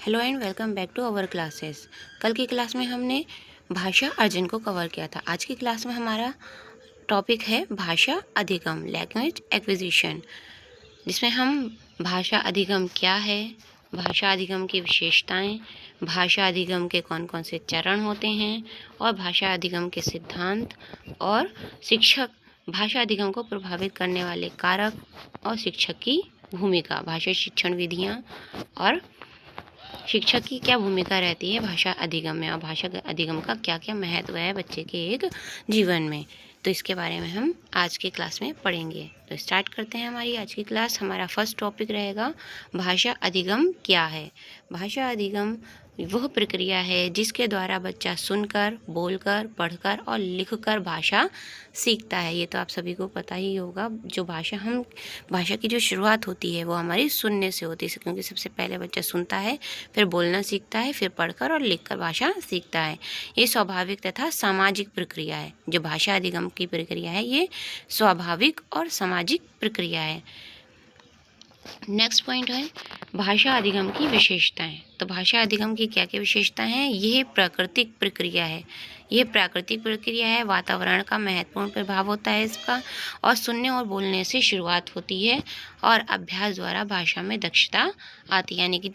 Hello and welcome back to our classes. कल की class में हमने भाषा अर्जन को कवर किया था। आज की क्लास में हमारा टॉपिक है भाषा अधिगम, लैंग्वेज एक्विजिशन, जिसमें हम भाषा अधिगम क्या है, भाषा अधिगम की विशेषताएं, भाषा अधिगम के कौन कौन से चरण होते हैं और भाषा अधिगम के सिद्धांत और शिक्षक, भाषा अधिगम को प्रभावित करने वाले कारक और शिक्षक की भूमिका, भाषा शिक्षण विधियाँ और शिक्षक की क्या भूमिका रहती है भाषा अधिगम में और भाषा अधिगम का क्या क्या महत्व है बच्चे के एक जीवन में। तो इसके बारे में हम आज की क्लास में पढ़ेंगे। तो स्टार्ट करते हैं हमारी आज की क्लास। हमारा फर्स्ट टॉपिक रहेगा भाषा अधिगम क्या है। भाषा अधिगम वह प्रक्रिया है जिसके द्वारा बच्चा सुनकर, बोलकर, पढ़कर और लिखकर भाषा सीखता है। ये तो आप सभी को पता ही होगा। जो भाषा की जो शुरुआत होती है वो हमारी सुनने से होती है, क्योंकि सबसे पहले बच्चा सुनता है, फिर बोलना सीखता है, फिर पढ़कर और लिखकर भाषा सीखता है। ये स्वाभाविक तथा सामाजिक प्रक्रिया है। जो भाषा अधिगम की प्रक्रिया है ये स्वाभाविक और सामाजिक प्रक्रिया है। नेक्स्ट पॉइंट है भाषा अधिगम की विशेषताएं। तो भाषा अधिगम की क्या क्या विशेषताएं हैं? यह प्राकृतिक प्रक्रिया है। यह प्राकृतिक प्रक्रिया है। वातावरण का महत्वपूर्ण प्रभाव होता है इसका, और सुनने और बोलने से शुरुआत होती है और अभ्यास द्वारा भाषा में दक्षता आती है। यानी कि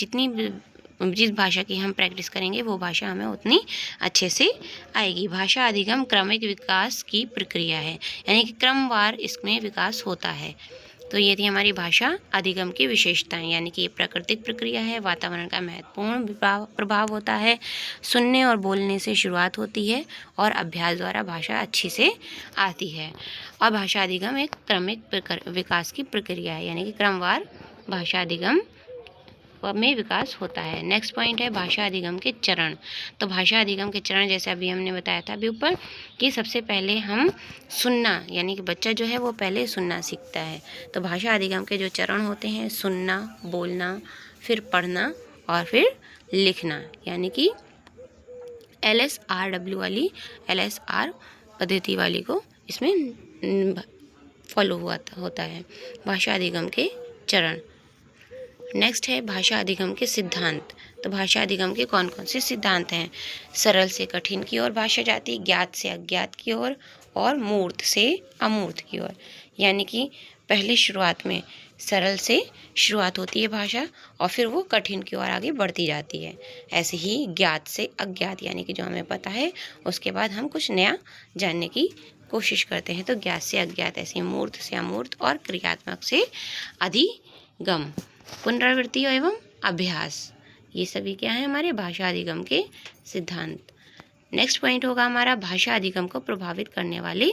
जिस भाषा की हम प्रैक्टिस करेंगे वो भाषा हमें उतनी अच्छे से आएगी। भाषा अधिगम क्रमिक विकास की प्रक्रिया है, यानी कि क्रमवार इसमें विकास होता है। तो ये थी हमारी भाषा अधिगम की विशेषताएं, यानी कि ये प्राकृतिक प्रक्रिया है, वातावरण का महत्वपूर्ण प्रभाव होता है, सुनने और बोलने से शुरुआत होती है और अभ्यास द्वारा भाषा अच्छी से आती है। और भाषा अधिगम एक क्रमिक विकास की प्रक्रिया है, यानी कि क्रमवार भाषा अधिगम में विकास होता है। नेक्स्ट पॉइंट है भाषा अधिगम के चरण। तो भाषा अधिगम के चरण जैसे अभी हमने बताया था अभी ऊपर कि सबसे पहले हम सुनना, यानी कि बच्चा जो है वो पहले सुनना सीखता है। तो भाषा अधिगम के जो चरण होते हैं, सुनना, बोलना, फिर पढ़ना और फिर लिखना, यानी कि LSRW वाली, LSR पद्धति वाली को इसमें फॉलो होता है भाषा अधिगम के चरण। नेक्स्ट है भाषा अधिगम के सिद्धांत। तो भाषा अधिगम के कौन कौन से सिद्धांत हैं? सरल से कठिन की ओर भाषा जाती है, ज्ञात से अज्ञात की ओर और मूर्त से अमूर्त की ओर। यानी कि पहले शुरुआत में सरल से शुरुआत होती है भाषा और फिर वो कठिन की ओर आगे बढ़ती जाती है। ऐसे ही ज्ञात से अज्ञात, यानी कि जो हमें पता है उसके बाद हम कुछ नया जानने की कोशिश करते हैं। तो ज्ञात से अज्ञात, ऐसे मूर्त से अमूर्त और क्रियात्मक से अधिगम, पुनरावृत्ति एवं अभ्यास, ये सभी क्या है हमारे भाषा अधिगम के सिद्धांत। नेक्स्ट पॉइंट होगा हमारा भाषा अधिगम को प्रभावित करने वाले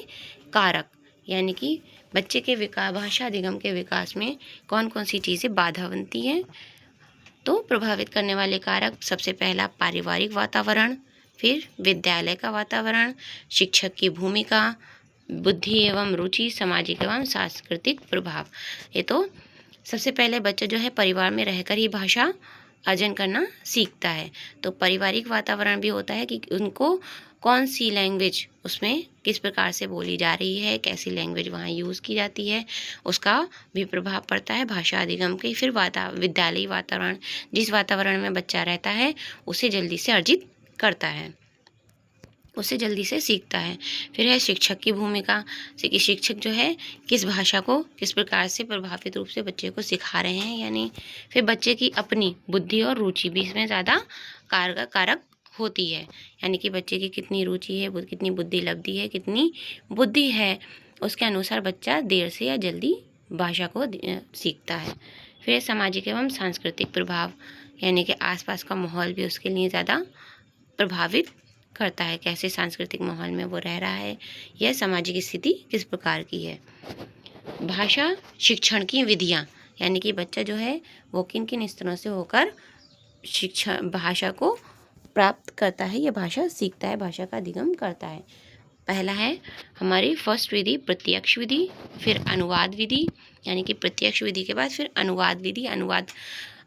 कारक, यानी कि बच्चे के भाषा अधिगम के विकास में कौन कौन सी चीज़ें बाधा बनती हैं। तो प्रभावित करने वाले कारक, सबसे पहला पारिवारिक वातावरण, फिर विद्यालय का वातावरण, शिक्षक की भूमिका, बुद्धि एवं रुचि, सामाजिक एवं सांस्कृतिक प्रभाव। ये तो सबसे पहले बच्चा जो है परिवार में रहकर ही भाषा अर्जन करना सीखता है। तो पारिवारिक वातावरण भी होता है कि उनको कौन सी लैंग्वेज उसमें किस प्रकार से बोली जा रही है, कैसी लैंग्वेज वहाँ यूज़ की जाती है, उसका भी प्रभाव पड़ता है भाषा अधिगम के। फिर विद्यालयी वातावरण, जिस वातावरण में बच्चा रहता है उसे जल्दी से अर्जित करता है, उससे जल्दी से सीखता है। फिर है शिक्षक की भूमिका, कि शिक्षक जो है किस भाषा को किस प्रकार से प्रभावित रूप से बच्चे को सिखा रहे हैं, यानी फिर बच्चे की अपनी बुद्धि और रुचि भी इसमें ज़्यादा कारक होती है। यानी कि बच्चे की कितनी रुचि है, कितनी बुद्धि लब्धि है, कितनी बुद्धि है, उसके अनुसार बच्चा देर से या जल्दी भाषा को सीखता है। फिर सामाजिक एवं सांस्कृतिक प्रभाव, यानी कि आसपास का माहौल भी उसके लिए ज़्यादा प्रभावित करता है, कैसे सांस्कृतिक माहौल में वो रह रहा है, यह सामाजिक स्थिति किस प्रकार की है। भाषा शिक्षण की विधियाँ, यानी कि बच्चा जो है वो किन किन स्तरों से होकर भाषा को प्राप्त करता है, यह भाषा सीखता है, भाषा का अधिगम करता है। पहला है हमारी फर्स्ट विधि प्रत्यक्ष विधि, फिर अनुवाद विधि, यानी कि प्रत्यक्ष विधि के बाद फिर अनुवाद विधि। अनुवाद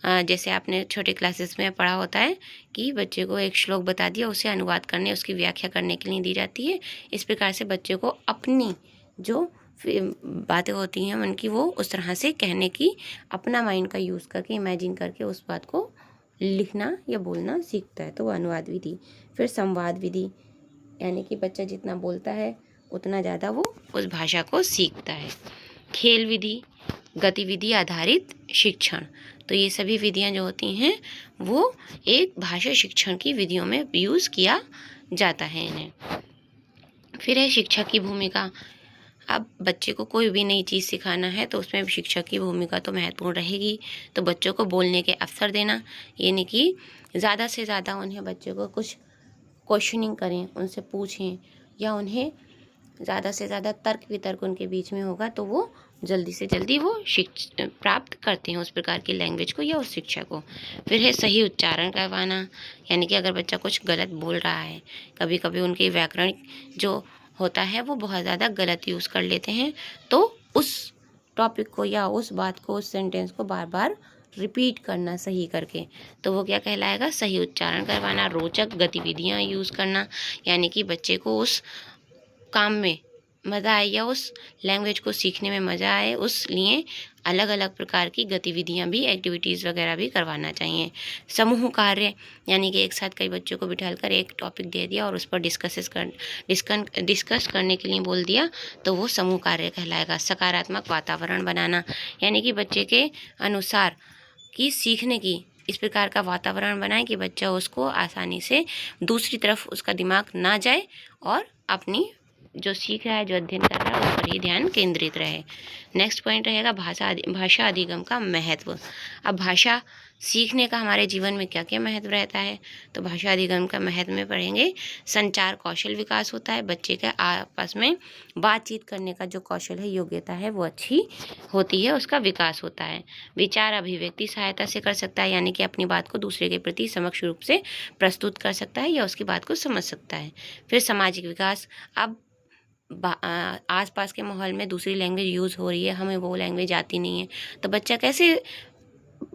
जैसे आपने छोटे क्लासेस में पढ़ा होता है कि बच्चे को एक श्लोक बता दिया, उसे अनुवाद करने, उसकी व्याख्या करने के लिए दी जाती है। इस प्रकार से बच्चे को अपनी जो बातें होती हैं उनकी वो उस तरह से कहने की, अपना माइंड का यूज़ करके, इमेजिन करके उस बात को लिखना या बोलना सीखता है, तो वो अनुवाद विधि। फिर संवाद विधि, यानी कि बच्चा जितना बोलता है उतना ज़्यादा वो उस भाषा को सीखता है। खेल विधि, गतिविधि आधारित शिक्षण, तो ये सभी विधियाँ जो होती हैं वो एक भाषा शिक्षण की विधियों में यूज़ किया जाता है इन्हें। फिर है शिक्षक की भूमिका। अब बच्चे को कोई भी नई चीज़ सिखाना है तो उसमें शिक्षक की भूमिका तो महत्वपूर्ण रहेगी। तो बच्चों को बोलने के अवसर देना, यानी कि ज़्यादा से ज़्यादा उन्हें बच्चों को कुछ क्वेश्चनिंग करें, उनसे पूछें, या उन्हें ज़्यादा से ज़्यादा तर्क वितर्क उनके बीच में होगा तो वो जल्दी से जल्दी वो प्राप्त करते हैं उस प्रकार की लैंग्वेज को या उस शिक्षा को। फिर है सही उच्चारण करवाना, यानी कि अगर बच्चा कुछ गलत बोल रहा है, कभी कभी उनकी व्याकरण जो होता है वो बहुत ज़्यादा गलत यूज़ कर लेते हैं, तो उस टॉपिक को या उस बात को, उस सेंटेंस को बार बार रिपीट करना सही करके, तो वो क्या कहलाएगा, सही उच्चारण करवाना। रोचक गतिविधियाँ यूज़ करना, यानी कि बच्चे को उस काम में मज़ा आए या उस लैंग्वेज को सीखने में मज़ा आए, उस लिए अलग अलग प्रकार की गतिविधियाँ भी, एक्टिविटीज़ वगैरह भी करवाना चाहिए। समूह कार्य, यानी कि एक साथ कई बच्चों को बिठाकर एक टॉपिक दे दिया और उस पर डिस्कस करने के लिए बोल दिया, तो वो समूह कार्य कहलाएगा। सकारात्मक वातावरण बनाना, यानी कि बच्चे के अनुसार कि सीखने की इस प्रकार का वातावरण बनाएं कि बच्चा उसको आसानी से दूसरी तरफ उसका दिमाग ना जाए और अपनी जो सीख रहा है, जो अध्ययन कर रहा है, उस पर ही ध्यान केंद्रित रहे। नेक्स्ट पॉइंट रहेगा भाषा अधिगम का महत्व। अब भाषा सीखने का हमारे जीवन में क्या क्या महत्व रहता है, तो भाषा अधिगम का महत्व में पढ़ेंगे। संचार कौशल विकास होता है, बच्चे के आपस में बातचीत करने का जो कौशल है, योग्यता है, वो अच्छी होती है, उसका विकास होता है। विचार अभिव्यक्ति सहायता से कर सकता है, यानी कि अपनी बात को दूसरे के प्रति समक्ष रूप से प्रस्तुत कर सकता है या उसकी बात को समझ सकता है। फिर सामाजिक विकास, अब आसपास के माहौल में दूसरी लैंग्वेज यूज़ हो रही है, हमें वो लैंग्वेज आती नहीं है, तो बच्चा कैसे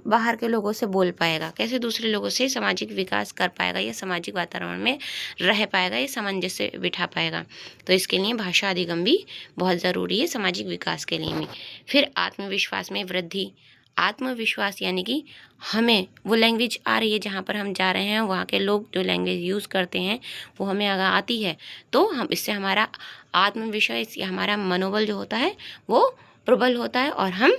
बाहर के लोगों से बोल पाएगा, कैसे दूसरे लोगों से सामाजिक विकास कर पाएगा या सामाजिक वातावरण में रह पाएगा या सामंजस्य बिठा पाएगा। तो इसके लिए भाषा अधिगम भी बहुत ज़रूरी है सामाजिक विकास के लिए भी। फिर आत्मविश्वास में वृद्धि, आत्मविश्वास यानी कि हमें वो लैंग्वेज आ रही है, जहाँ पर हम जा रहे हैं वहाँ के लोग जो लैंग्वेज यूज़ करते हैं वो हमें अगर आती है, तो हम इससे हमारा आत्मविश्वास या हमारा मनोबल जो होता है वो प्रबल होता है और हम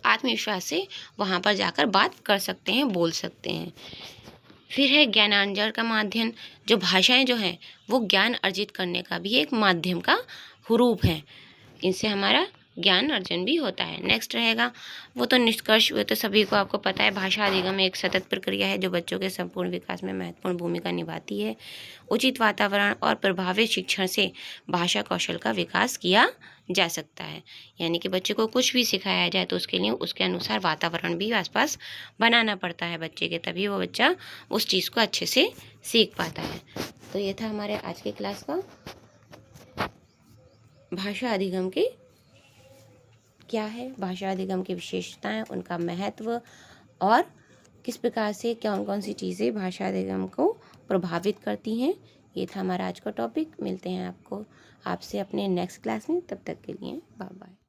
आत्मविश्वास से वहाँ पर जाकर बात कर सकते हैं, बोल सकते हैं। फिर है ज्ञानार्जन का माध्यम, जो भाषाएं जो हैं वो ज्ञान अर्जित करने का भी एक माध्यम का रूप है, इनसे हमारा ज्ञान अर्जन भी होता है। नेक्स्ट रहेगा वो तो निष्कर्ष, वो तो सभी को आपको पता है, भाषा अधिगम एक सतत प्रक्रिया है जो बच्चों के संपूर्ण विकास में महत्वपूर्ण भूमिका निभाती है। उचित वातावरण और प्रभावित शिक्षण से भाषा कौशल का विकास किया जा सकता है, यानी कि बच्चे को कुछ भी सिखाया जाए तो उसके लिए उसके अनुसार वातावरण भी आसपास बनाना पड़ता है बच्चे के, तभी वो बच्चा उस चीज़ को अच्छे से सीख पाता है। तो ये था हमारे आज के क्लास का भाषा अधिगम के क्या है, भाषा अधिगम की विशेषताएं, उनका महत्व और किस प्रकार से कौन कौन सी चीज़ें भाषा अधिगम को प्रभावित करती हैं। ये था हमारा आज का टॉपिक। मिलते हैं आपसे अपने नेक्स्ट क्लास में, तब तक के लिए बाय बाय।